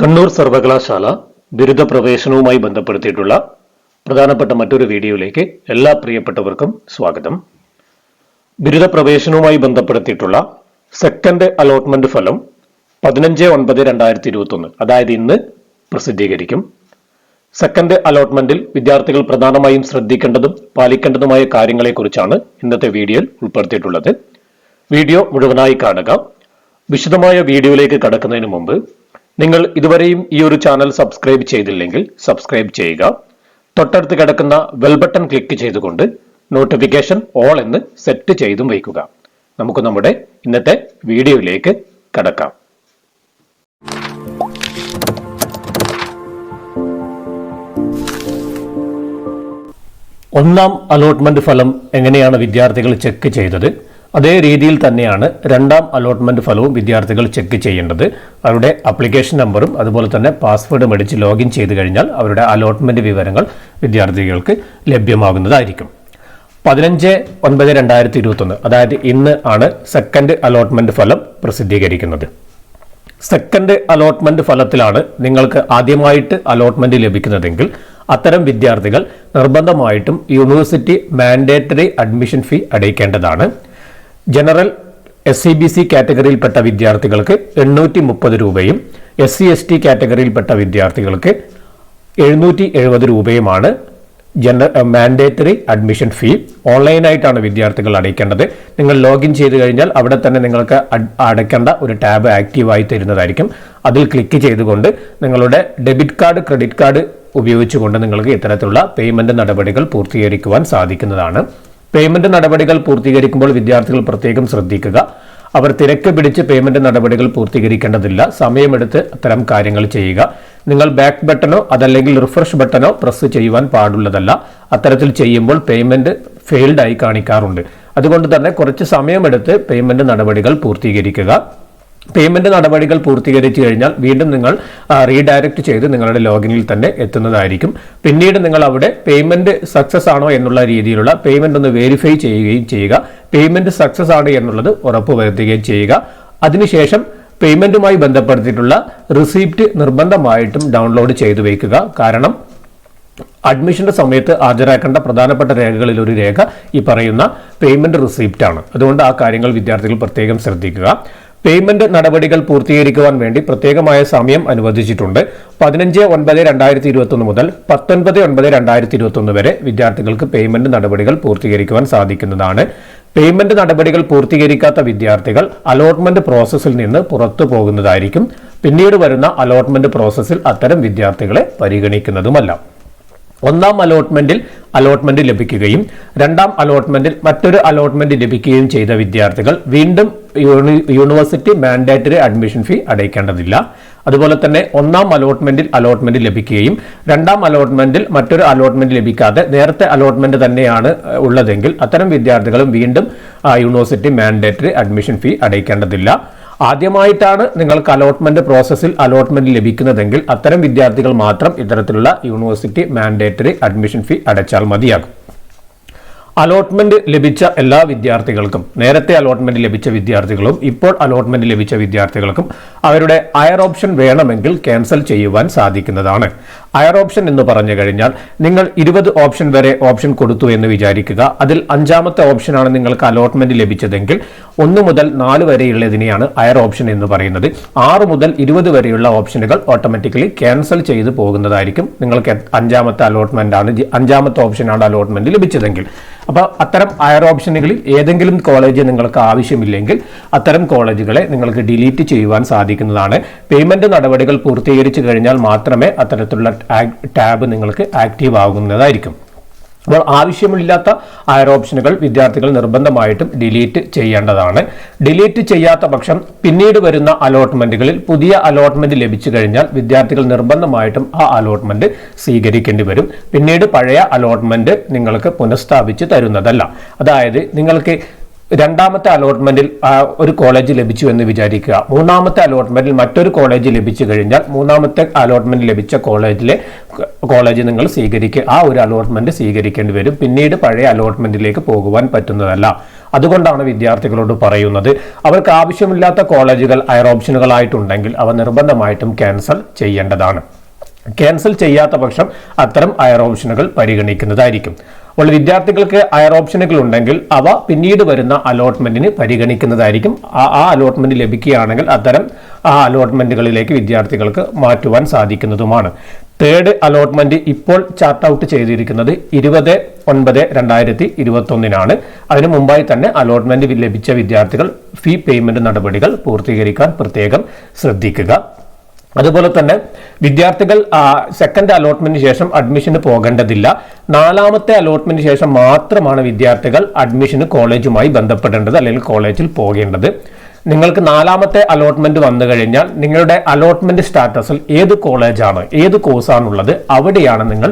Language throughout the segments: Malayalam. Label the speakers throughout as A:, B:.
A: കണ്ണൂർ സർവകലാശാല ബിരുദ പ്രവേശനവുമായി ബന്ധപ്പെടുത്തിയിട്ടുള്ള പ്രധാനപ്പെട്ട മറ്റൊരു വീഡിയോയിലേക്ക് എല്ലാ പ്രിയപ്പെട്ടവർക്കും സ്വാഗതം. ബിരുദ പ്രവേശനവുമായി ബന്ധപ്പെടുത്തിയിട്ടുള്ള സെക്കൻഡ് അലോട്ട്മെന്റ് ഫലം 15/9/2021 അതായത് ഇന്ന് പ്രസിദ്ധീകരിക്കും. സെക്കൻഡ് അലോട്ട്മെന്റിൽ വിദ്യാർത്ഥികൾ പ്രധാനമായും ശ്രദ്ധിക്കേണ്ടതും പാലിക്കേണ്ടതുമായ കാര്യങ്ങളെക്കുറിച്ചാണ് ഇന്നത്തെ വീഡിയോയിൽ ഉൾപ്പെടുത്തിയിട്ടുള്ളത്. വീഡിയോ മുഴുവനായി കാണുക. വിശദമായ വീഡിയോയിലേക്ക് കടക്കുന്നതിന് മുമ്പ് നിങ്ങൾ ഇതുവരെയും ഈ ഒരു ചാനൽ സബ്സ്ക്രൈബ് ചെയ്തില്ലെങ്കിൽ സബ്സ്ക്രൈബ് ചെയ്യുക. തൊട്ടടുത്ത് കിടക്കുന്ന ബെൽ ബട്ടൺ ക്ലിക്ക് ചെയ്തുകൊണ്ട് നോട്ടിഫിക്കേഷൻ ഓൾ എന്ന് സെറ്റ് ചെയ്തും വയ്ക്കുക. നമുക്ക് നമ്മുടെ ഇന്നത്തെ വീഡിയോയിലേക്ക് കടക്കാം. ഒന്നാം അലോട്ട്മെന്റ് ഫലം എങ്ങനെയാണ് വിദ്യാർത്ഥികൾ ചെക്ക് ചെയ്തത്, അതേ രീതിയിൽ തന്നെയാണ് രണ്ടാം അലോട്ട്മെന്റ് ഫലവും വിദ്യാർത്ഥികൾ ചെക്ക് ചെയ്യേണ്ടത്. അവരുടെ ആപ്ലിക്കേഷൻ നമ്പറും അതുപോലെ തന്നെ പാസ്വേഡും അടിച്ച് ലോഗിൻ ചെയ്ത് കഴിഞ്ഞാൽ അവരുടെ അലോട്ട്മെന്റ് വിവരങ്ങൾ വിദ്യാർത്ഥികൾക്ക് ലഭ്യമാകുന്നതായിരിക്കും. 15/9/2021 അതായത് ഇന്ന് ആണ് സെക്കൻഡ് അലോട്ട്മെന്റ് ഫലം പ്രസിദ്ധീകരിക്കുന്നത്. സെക്കൻഡ് അലോട്ട്മെന്റ് ഫലത്തിലാണ് നിങ്ങൾക്ക് ആദ്യമായിട്ട് അലോട്ട്മെന്റ് ലഭിക്കുന്നതെങ്കിൽ അത്തരം വിദ്യാർത്ഥികൾ നിർബന്ധമായിട്ടും യൂണിവേഴ്സിറ്റി മാൻഡേറ്ററി അഡ്മിഷൻ ഫീ അടയ്ക്കേണ്ടതാണ്. ജനറൽ SCBC കാറ്റഗറിയിൽപ്പെട്ട വിദ്യാർത്ഥികൾക്ക് 830 രൂപയും SC/ST കാറ്റഗറിയിൽപ്പെട്ട വിദ്യാർത്ഥികൾക്ക് 770 രൂപയുമാണ് മാൻഡേറ്ററി അഡ്മിഷൻ ഫീ. ഓൺലൈനായിട്ടാണ് വിദ്യാർത്ഥികൾ അടയ്ക്കേണ്ടത്. നിങ്ങൾ ലോഗിൻ ചെയ്ത് കഴിഞ്ഞാൽ അവിടെ തന്നെ നിങ്ങൾക്ക് അടയ്ക്കേണ്ട ഒരു ടാബ് ആക്റ്റീവായി തരുന്നതായിരിക്കും. അതിൽ ക്ലിക്ക് ചെയ്തുകൊണ്ട് നിങ്ങളുടെ ഡെബിറ്റ് കാർഡ്, ക്രെഡിറ്റ് കാർഡ് ഉപയോഗിച്ചുകൊണ്ട് നിങ്ങൾക്ക് ഇത്തരത്തിലുള്ള പേയ്മെന്റ് നടപടികൾ പൂർത്തീകരിക്കുവാൻ സാധിക്കുന്നതാണ്. പേയ്മെന്റ് നടപടികൾ പൂർത്തീകരിക്കുമ്പോൾ വിദ്യാർത്ഥികൾ പ്രത്യേകം ശ്രദ്ധിക്കുക. അവർ തിരക്ക് പിടിച്ച് പേയ്മെന്റ് നടപടികൾ പൂർത്തീകരിക്കേണ്ടതില്ല. സമയമെടുത്ത് അത്തരം കാര്യങ്ങൾ ചെയ്യുക. നിങ്ങൾ ബാക്ക് ബട്ടണോ അതല്ലെങ്കിൽ റിഫ്രഷ് ബട്ടണോ പ്രസ് ചെയ്യുവാൻ പാടുള്ളതല്ല. അത്തരത്തിൽ ചെയ്യുമ്പോൾ പേയ്മെന്റ് ഫെയിൽഡ് ആയി കാണിക്കാറുണ്ട്. അതുകൊണ്ട് തന്നെ കുറച്ച് സമയമെടുത്ത് പേയ്മെന്റ് നടപടികൾ പൂർത്തീകരിക്കുക. പേയ്മെന്റ് നടപടികൾ പൂർത്തീകരിച്ചു കഴിഞ്ഞാൽ വീണ്ടും നിങ്ങൾ റീഡയറക്റ്റ് ചെയ്ത് നിങ്ങളുടെ ലോഗിനിൽ തന്നെ എത്തുന്നതായിരിക്കും. പിന്നീട് നിങ്ങൾ അവിടെ പേയ്മെന്റ് സക്സസ് ആണോ എന്നുള്ള രീതിയിലുള്ള പേയ്മെന്റ് ഒന്ന് വെരിഫൈ ചെയ്യുകയും ചെയ്യുക. പേയ്മെന്റ് സക്സസ് ആണ് എന്നുള്ളത് ഉറപ്പുവരുത്തുകയും ചെയ്യുക. അതിനുശേഷം പേയ്മെന്റുമായി ബന്ധപ്പെടുത്തിയിട്ടുള്ള റിസീപ്റ്റ് നിർബന്ധമായിട്ടും ഡൗൺലോഡ് ചെയ്തു വയ്ക്കുക. കാരണം അഡ്മിഷന്റെ സമയത്ത് ഹാജരാക്കേണ്ട പ്രധാനപ്പെട്ട രേഖകളിൽ ഒരു രേഖ ഈ പറയുന്ന പേയ്മെന്റ് റിസീപ്റ്റ് ആണ്. അതുകൊണ്ട് ആ കാര്യങ്ങൾ വിദ്യാർത്ഥികൾ പ്രത്യേകം ശ്രദ്ധിക്കുക. പേയ്മെന്റ് നടപടികൾ പൂർത്തീകരിക്കുവാൻ വേണ്ടി പ്രത്യേകമായ സമയം അനുവദിച്ചിട്ടുണ്ട്. 15/9/2021 മുതൽ 19/9/2021 വരെ വിദ്യാർത്ഥികൾക്ക് പേയ്മെന്റ് നടപടികൾ പൂർത്തീകരിക്കുവാൻ സാധിക്കുന്നതാണ്. പേയ്മെന്റ് നടപടികൾ പൂർത്തീകരിക്കാത്ത വിദ്യാർത്ഥികൾ അലോട്ട്മെന്റ് പ്രോസസ്സിൽ നിന്ന് പുറത്തു പോകുന്നതായിരിക്കും. പിന്നീട് വരുന്ന അലോട്ട്മെന്റ് പ്രോസസ്സിൽ അത്തരം വിദ്യാർത്ഥികളെ പരിഗണിക്കുന്നതുമല്ല. ഒന്നാം അലോട്ട്മെന്റിൽ അലോട്ട്മെന്റ് ലഭിക്കുകയും രണ്ടാം അലോട്ട്മെന്റിൽ മറ്റൊരു അലോട്ട്മെന്റ് ലഭിക്കുകയും ചെയ്ത വിദ്യാർത്ഥികൾ വീണ്ടും യൂണിവേഴ്സിറ്റി മാൻഡേറ്ററി അഡ്മിഷൻ ഫീ അടയ്ക്കേണ്ടതില്ല. അതുപോലെ തന്നെ ഒന്നാം അലോട്ട്മെന്റിൽ അലോട്ട്മെന്റ് ലഭിക്കുകയും രണ്ടാം അലോട്ട്മെന്റിൽ മറ്റൊരു അലോട്ട്മെന്റ് ലഭിക്കാതെ നേരത്തെ അലോട്ട്മെന്റ് തന്നെയാണ് ഉള്ളതെങ്കിൽ അത്തരം വിദ്യാർത്ഥികളും വീണ്ടും യൂണിവേഴ്സിറ്റി മാൻഡേറ്ററി അഡ്മിഷൻ ഫീ അടയ്ക്കേണ്ടതില്ല. ആദ്യമായിട്ടാണ് നിങ്ങൾക്ക് അലോട്ട്മെന്റ് പ്രോസസ്സിൽ അലോട്ട്മെന്റ് ലഭിക്കുന്നതെങ്കിൽ അത്തരം വിദ്യാർത്ഥികൾ മാത്രം ഇത്തരത്തിലുള്ള യൂണിവേഴ്സിറ്റി മാൻഡേറ്ററി അഡ്മിഷൻ ഫീ അടച്ചാൽ മതിയാകും. അലോട്ട്മെന്റ് ലഭിച്ച എല്ലാ വിദ്യാർത്ഥികൾക്കും, നേരത്തെ അലോട്ട്മെന്റ് ലഭിച്ച വിദ്യാർത്ഥികളും ഇപ്പോൾ അലോട്ട്മെന്റ് ലഭിച്ച വിദ്യാർത്ഥികൾക്കും അവരുടെ ഹയർ ഓപ്ഷൻ വേണമെങ്കിൽ ക്യാൻസൽ ചെയ്യുവാൻ സാധിക്കുന്നതാണ്. ഹയർ ഓപ്ഷൻ എന്ന് പറഞ്ഞു കഴിഞ്ഞാൽ നിങ്ങൾ 20 ഓപ്ഷൻ വരെ ഓപ്ഷൻ കൊടുത്തു എന്ന് വിചാരിക്കുക. അതിൽ 5ാമത്തെ ഓപ്ഷനാണ് നിങ്ങൾക്ക് അലോട്ട്മെന്റ് ലഭിച്ചതെങ്കിൽ 1 മുതൽ 4 വരെയുള്ളതിനെയാണ് ഹയർ ഓപ്ഷൻ എന്ന് പറയുന്നത്. 6 മുതൽ 20 വരെയുള്ള ഓപ്ഷനുകൾ ഓട്ടോമാറ്റിക്കലി ക്യാൻസൽ ചെയ്ത് പോകുന്നതായിരിക്കും. നിങ്ങൾക്ക് 5ാമത്തെ അലോട്ട്മെന്റ് ആണ്, 5ാമത്തെ ഓപ്ഷനാണ് അലോട്ട്മെന്റ് ലഭിച്ചതെങ്കിൽ. അപ്പോൾ അത്തരം ഹയർ ഓപ്ഷനുകളിൽ ഏതെങ്കിലും കോളേജ് നിങ്ങൾക്ക് ആവശ്യമില്ലെങ്കിൽ അത്തരം കോളേജുകളെ നിങ്ങൾക്ക് ഡിലീറ്റ് ചെയ്യുവാൻ സാധിക്കുന്നതാണ്. പേയ്മെന്റ് നടപടികൾ പൂർത്തീകരിച്ചു കഴിഞ്ഞാൽ മാത്രമേ അത്തരത്തിലുള്ള ടാബ് നിങ്ങൾക്ക് ആക്റ്റീവ് ആകുന്നതായിരിക്കും. അപ്പോൾ ആവശ്യമില്ലാത്ത ഹയർ ഓപ്ഷനുകൾ വിദ്യാർത്ഥികൾ നിർബന്ധമായിട്ടും ഡിലീറ്റ് ചെയ്യേണ്ടതാണ്. ഡിലീറ്റ് ചെയ്യാത്ത പക്ഷം പിന്നീട് വരുന്ന അലോട്ട്മെന്റുകളിൽ പുതിയ അലോട്ട്മെന്റ് ലഭിച്ചു കഴിഞ്ഞാൽ വിദ്യാർത്ഥികൾ നിർബന്ധമായിട്ടും ആ അലോട്ട്മെന്റ് സ്വീകരിക്കേണ്ടി വരും. പിന്നീട് പഴയ അലോട്ട്മെന്റ് നിങ്ങൾക്ക് പുനഃസ്ഥാപിച്ച് തരുന്നതല്ല. അതായത് നിങ്ങൾക്ക് രണ്ടാമത്തെ അലോട്ട്മെന്റിൽ ഒരു കോളേജ് ലഭിച്ചു എന്ന് വിചാരിക്കുക. മൂന്നാമത്തെ അലോട്ട്മെന്റിൽ മറ്റൊരു കോളേജ് ലഭിച്ചു കഴിഞ്ഞാൽ മൂന്നാമത്തെ അലോട്ട്മെന്റ് ലഭിച്ച കോളേജ് നിങ്ങൾ സ്വീകരിക്കുക. ആ ഒരു അലോട്ട്മെന്റ് സ്വീകരിക്കേണ്ടി വരും. പിന്നീട് പഴയ അലോട്ട്മെന്റിലേക്ക് പോകുവാൻ പറ്റുന്നതല്ല. അതുകൊണ്ടാണ് വിദ്യാർത്ഥികളോട് പറയുന്നത് അവർക്ക് ആവശ്യമില്ലാത്ത കോളേജുകൾ ഹയർ ഓപ്ഷനുകളായിട്ടുണ്ടെങ്കിൽ അവ നിർബന്ധമായിട്ടും ക്യാൻസൽ ചെയ്യേണ്ടതാണ്. ക്യാൻസൽ ചെയ്യാത്ത പക്ഷം അത്തരം ഹയർ ഓപ്ഷനുകൾ പരിഗണിക്കുന്നതായിരിക്കും. അപ്പോൾ വിദ്യാർത്ഥികൾക്ക് ഹയർ ഓപ്ഷനുകൾ ഉണ്ടെങ്കിൽ അവ പിന്നീട് വരുന്ന അലോട്ട്മെന്റിന് പരിഗണിക്കുന്നതായിരിക്കും. ആ അലോട്ട്മെന്റ് ലഭിക്കുകയാണെങ്കിൽ അത്തരം ആ അലോട്ട്മെന്റുകളിലേക്ക് വിദ്യാർത്ഥികൾക്ക് മാറ്റുവാൻ സാധിക്കുന്നതുമാണ്. തേർഡ് അലോട്ട്മെന്റ് ഇപ്പോൾ ചാർട്ട് ഔട്ട് ചെയ്തിരിക്കുന്നത് 20/9/2021 അതിനു മുമ്പായി തന്നെ അലോട്ട്മെന്റ് ലഭിച്ച വിദ്യാർത്ഥികൾ ഫീ പേയ്മെന്റ് നടപടികൾ പൂർത്തീകരിക്കാൻ പ്രത്യേകം ശ്രദ്ധിക്കുക. അതുപോലെ തന്നെ വിദ്യാർത്ഥികൾ സെക്കൻഡ് അലോട്ട്മെന്റിന് ശേഷം അഡ്മിഷന് പോകേണ്ടതില്ല. 4ാമത്തെ അലോട്ട്മെന്റിന് ശേഷം മാത്രമാണ് വിദ്യാർത്ഥികൾ അഡ്മിഷന് കോളേജുമായി ബന്ധപ്പെടേണ്ടത് അല്ലെങ്കിൽ കോളേജിൽ പോകേണ്ടത്. നിങ്ങൾക്ക് 4ാമത്തെ അലോട്ട്മെന്റ് വന്നു കഴിഞ്ഞാൽ നിങ്ങളുടെ അലോട്ട്മെന്റ് സ്റ്റാറ്റസിൽ ഏത് കോളേജാണ് ഏത് കോഴ്സാണുള്ളത് അവിടെയാണ് നിങ്ങൾ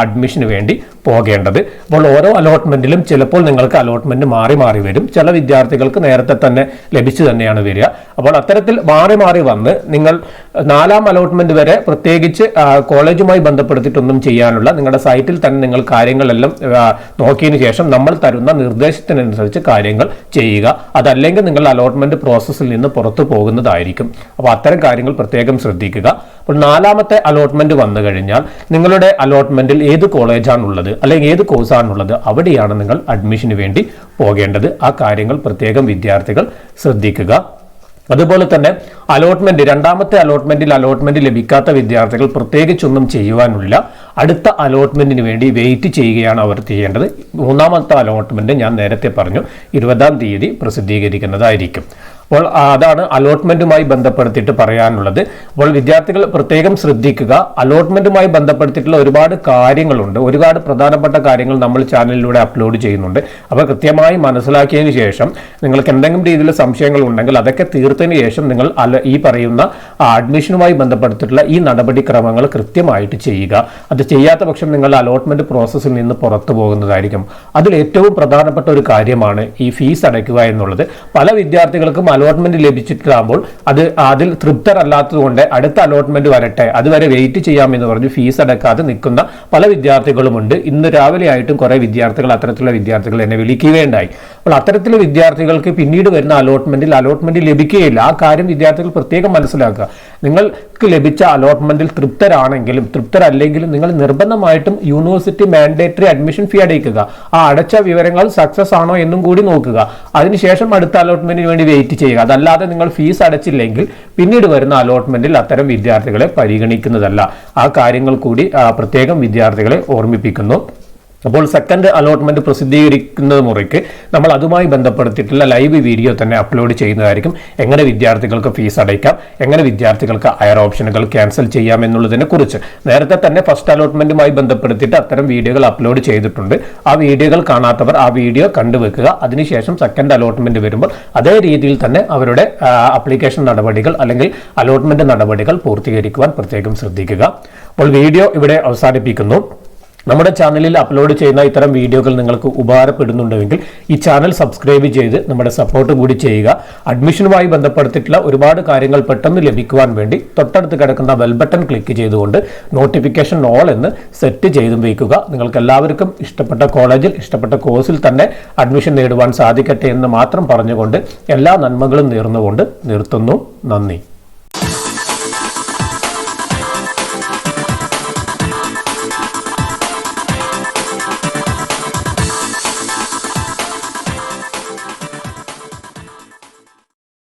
A: അഡ്മിഷന് വേണ്ടി പോകേണ്ടത്. അപ്പോൾ ഓരോ അലോട്ട്മെന്റിലും ചിലപ്പോൾ നിങ്ങൾക്ക് അലോട്ട്മെന്റ് മാറി മാറി വരും. ചില വിദ്യാർത്ഥികൾക്ക് നേരത്തെ തന്നെ ലഭിച്ചു തന്നെയാണ് വരിക. അപ്പോൾ അത്തരത്തിൽ മാറി മാറി വന്ന് നിങ്ങൾ 4ാം അലോട്ട്മെന്റ് വരെ പ്രത്യേകിച്ച് കോളേജുമായി ബന്ധപ്പെടുത്തിയിട്ടൊന്നും ചെയ്യാനുള്ള നിങ്ങളുടെ സൈറ്റിൽ തന്നെ നിങ്ങൾ കാര്യങ്ങളെല്ലാം നോക്കിയതിനു ശേഷം നമ്മൾ തരുന്ന നിർദ്ദേശത്തിനനുസരിച്ച് കാര്യങ്ങൾ ചെയ്യുക. അതല്ലെങ്കിൽ നിങ്ങൾ അലോട്ട്മെന്റ് പ്രോസസ്സിൽ നിന്ന് പുറത്തു പോകുന്നതായിരിക്കും. അപ്പോൾ അത്തരം കാര്യങ്ങൾ പ്രത്യേകം ശ്രദ്ധിക്കുക. അപ്പോൾ 4ാമത്തെ അലോട്ട്മെന്റ് വന്നു കഴിഞ്ഞാൽ നിങ്ങളുടെ അലോട്ട്മെന്റിൽ ഏത് കോളേജാണുള്ളത് അല്ലെങ്കിൽ ഏത് കോഴ്സാണുള്ളത് അവിടെയാണ് നിങ്ങൾ അഡ്മിഷന് വേണ്ടി പോകേണ്ടത്. ആ കാര്യങ്ങൾ പ്രത്യേകം വിദ്യാർത്ഥികൾ ശ്രദ്ധിക്കുക. അതുപോലെ തന്നെ അലോട്ട്മെന്റ് 2ാമത്തെ അലോട്ട്മെന്റ് ലഭിക്കാത്ത വിദ്യാർത്ഥികൾ പ്രത്യേകിച്ചൊന്നും ചെയ്യുവാനില്ല. അടുത്ത അലോട്ട്മെന്റിന് വേണ്ടി വെയിറ്റ് ചെയ്യുകയാണ് അവർ ചെയ്യേണ്ടത്. 3ാമത്തെ അലോട്ട്മെന്റ് ഞാൻ നേരത്തെ പറഞ്ഞു 20ാം തീയതി പ്രസിദ്ധീകരിക്കുന്നതായിരിക്കും. അപ്പോൾ അതാണ് അലോട്ട്മെന്റുമായി ബന്ധപ്പെടുത്തിയിട്ട് പറയാനുള്ളത്. അപ്പോൾ വിദ്യാർത്ഥികൾ പ്രത്യേകം ശ്രദ്ധിക്കുക. അലോട്ട്മെന്റുമായി ബന്ധപ്പെടുത്തിയിട്ടുള്ള ഒരുപാട് കാര്യങ്ങളുണ്ട്, ഒരുപാട് പ്രധാനപ്പെട്ട കാര്യങ്ങൾ നമ്മൾ ചാനലിലൂടെ അപ്ലോഡ് ചെയ്യുന്നുണ്ട്. അപ്പോൾ കൃത്യമായി മനസ്സിലാക്കിയതിന് ശേഷം നിങ്ങൾക്ക് എന്തെങ്കിലും രീതിയിലുള്ള സംശയങ്ങൾ ഉണ്ടെങ്കിൽ അതൊക്കെ തീർത്തതിന് ശേഷം നിങ്ങൾ ഈ പറയുന്ന അഡ്മിഷനുമായി ബന്ധപ്പെടുത്തിയിട്ടുള്ള ഈ നടപടിക്രമങ്ങൾ കൃത്യമായിട്ട് ചെയ്യുക. അത് ചെയ്യാത്ത പക്ഷം നിങ്ങൾ അലോട്ട്മെന്റ് പ്രോസസ്സിൽ നിന്ന് പുറത്തു പോകുന്നതായിരിക്കും. അതിൽ ഏറ്റവും പ്രധാനപ്പെട്ട ഒരു കാര്യമാണ് ഈ ഫീസ് അടയ്ക്കുക എന്നുള്ളത്. പല വിദ്യാർത്ഥികൾക്കും അലോട്ട്മെന്റ് ലഭിച്ചിട്ടാകുമ്പോൾ അതിൽ തൃപ്തരല്ലാത്തതുകൊണ്ട് അടുത്ത അലോട്ട്മെന്റ് വരട്ടെ അതുവരെ വെയിറ്റ് ചെയ്യാമെന്ന് പറഞ്ഞ് ഫീസ് അടക്കാതെ നിൽക്കുന്ന പല വിദ്യാർത്ഥികളുമുണ്ട്. ഇന്ന് രാവിലെ ആയിട്ടും കുറെ വിദ്യാർത്ഥികൾ അത്തരത്തിലുള്ള വിദ്യാർത്ഥികൾ എന്നെ വിളിക്കുകയുണ്ടായി. അപ്പോൾ അത്തരത്തിലുള്ള വിദ്യാർത്ഥികൾക്ക് പിന്നീട് വരുന്ന അലോട്ട്മെന്റ് ലഭിക്കുകയില്ല. ആ കാര്യം വിദ്യാർത്ഥികൾ പ്രത്യേകം മനസ്സിലാക്കുക. നിങ്ങൾക്ക് ലഭിച്ച അലോട്ട്മെന്റിൽ തൃപ്തരാണെങ്കിലും തൃപ്തരല്ലെങ്കിലും നിങ്ങൾ നിർബന്ധമായിട്ടും യൂണിവേഴ്സിറ്റി മാൻഡേറ്ററി അഡ്മിഷൻ ഫീ അടയ്ക്കുക. ആ അടച്ച വിവരങ്ങൾ സക്സസ് ആണോ എന്നും കൂടി നോക്കുക. അതിനുശേഷം അടുത്ത അലോട്ട്മെന്റിന് വേണ്ടി വെയിറ്റ് ചെയ്യുക. അതല്ലാതെ നിങ്ങൾ ഫീസ് അടച്ചില്ലെങ്കിൽ പിന്നീട് വരുന്ന അലോട്ട്മെന്റിൽ അത്തരം വിദ്യാർത്ഥികളെ പരിഗണിക്കുന്നതല്ല. ആ കാര്യങ്ങൾ കൂടി പ്രത്യേകം വിദ്യാർത്ഥികളെ ഓർമ്മിപ്പിക്കുന്നു. അപ്പോൾ സെക്കൻഡ് അലോട്ട്മെന്റ് പ്രസിദ്ധീകരിക്കുന്നത് മുറയ്ക്ക് നമ്മൾ അതുമായി ബന്ധപ്പെടുത്തിയിട്ടുള്ള ലൈവ് വീഡിയോ തന്നെ അപ്ലോഡ് ചെയ്യുന്നതായിരിക്കും. എങ്ങനെ വിദ്യാർത്ഥികൾക്ക് ഫീസ് അടയ്ക്കാം, എങ്ങനെ വിദ്യാർത്ഥികൾക്ക് ഹയർ ഓപ്ഷനുകൾ ക്യാൻസൽ ചെയ്യാം എന്നുള്ളതിനെ കുറിച്ച് നേരത്തെ തന്നെ ഫസ്റ്റ് അലോട്ട്മെന്റുമായി ബന്ധപ്പെടുത്തിയിട്ട് അത്തരം വീഡിയോകൾ അപ്ലോഡ് ചെയ്തിട്ടുണ്ട്. ആ വീഡിയോകൾ കാണാത്തവർ ആ വീഡിയോ കണ്ടുവെക്കുക. അതിനുശേഷം സെക്കൻഡ് അലോട്ട്മെന്റ് വരുമ്പോൾ അതേ രീതിയിൽ തന്നെ അവരുടെ ആപ്ലിക്കേഷൻ നടപടികൾ അല്ലെങ്കിൽ അലോട്ട്മെന്റ് നടപടികൾ പൂർത്തീകരിക്കുവാൻ പ്രത്യേകം ശ്രദ്ധിക്കുക. അപ്പോൾ വീഡിയോ ഇവിടെ അവസാനിപ്പിക്കുന്നു. നമ്മുടെ ചാനലിൽ അപ്ലോഡ് ചെയ്യുന്ന ഇത്തരം വീഡിയോകൾ നിങ്ങൾക്ക് ഉപകാരപ്പെടുന്നുണ്ടെങ്കിൽ ഈ ചാനൽ സബ്സ്ക്രൈബ് ചെയ്ത് നമ്മുടെ സപ്പോർട്ട് കൂടി ചെയ്യുക. അഡ്മിഷനുമായി ബന്ധപ്പെടുത്തിയിട്ടുള്ള ഒരുപാട് കാര്യങ്ങൾ പെട്ടെന്ന് ലഭിക്കുവാൻ വേണ്ടി തൊട്ടടുത്ത് കിടക്കുന്ന ബെൽ ബട്ടൺ ക്ലിക്ക് ചെയ്തുകൊണ്ട് നോട്ടിഫിക്കേഷൻ ഓൾ എന്ന് സെറ്റ് ചെയ്തും വയ്ക്കുക. നിങ്ങൾക്ക് എല്ലാവർക്കും ഇഷ്ടപ്പെട്ട കോളേജിൽ ഇഷ്ടപ്പെട്ട കോഴ്സിൽ തന്നെ അഡ്മിഷൻ നേടുവാൻ സാധിക്കട്ടെ എന്ന് മാത്രം പറഞ്ഞുകൊണ്ട് എല്ലാ നന്മകളും നേർന്നുകൊണ്ട് നിർത്തുന്നു. നന്ദി.